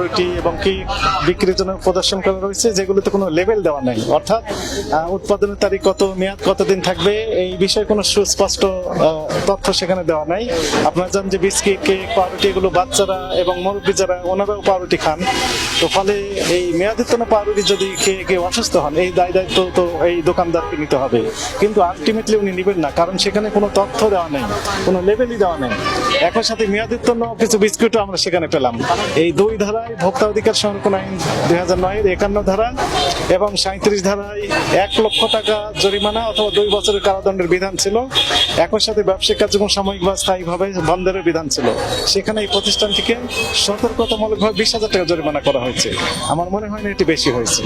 পাউরুটি এবং কেক বিক্রির জন্য প্রদর্শন করা রয়েছে, যেগুলোতে কোনো লেবেল দেওয়া নেই, অর্থাৎ উৎপাদনের তারিখ কত, মেয়াদ কতদিন থাকবে, এই বিষয়ে কোনো সুস্পষ্ট তথ্য সেখানে দেওয়া নাই। আপনারা জানেন যে বিস্কিট, কেক, পাউরুটি এগুলো বাচ্চারা এবং মুরব্বী যারা ওনারাও পাউরুটি খান। তো ফলে এই মেয়াদোত্তীর্ণ পাউরুটি যদি খেয়ে কেউ অসুস্থ হন, এই দায়িত্ব তো এই দোকানদারকে নিতে হবে, কিন্তু আলটিমেটলি উনি নেবেন না, কারণ সেখানে কোনো তথ্য দেওয়া নেই, কোনো লেবেলই দেওয়া নেই। একই সাথে মেয়াদোত্তীর্ণ কিছু বিস্কুটও আমরা সেখানে পেলাম। এই 2 ধারায় ভোক্তা অধিকার সংরক্ষণ আইন 2009-এর 51 ধারা এবং 37 ধারায় 1 লক্ষ টাকা জরিমানা অথবা 2 বছরের কারাদণ্ডের বিধান ছিল। একই সাথে ব্যবসায়িক কার্যক্রম সাময়িক বা স্থায়ীভাবে বন্ধের বিধান ছিল। সেখানে এই প্রতিষ্ঠানটিকে সতর্কতামূলকভাবে 20,000 টাকা জরিমানা করা হয়েছে। আমার মনে হয় না এটি বেশি হয়েছে।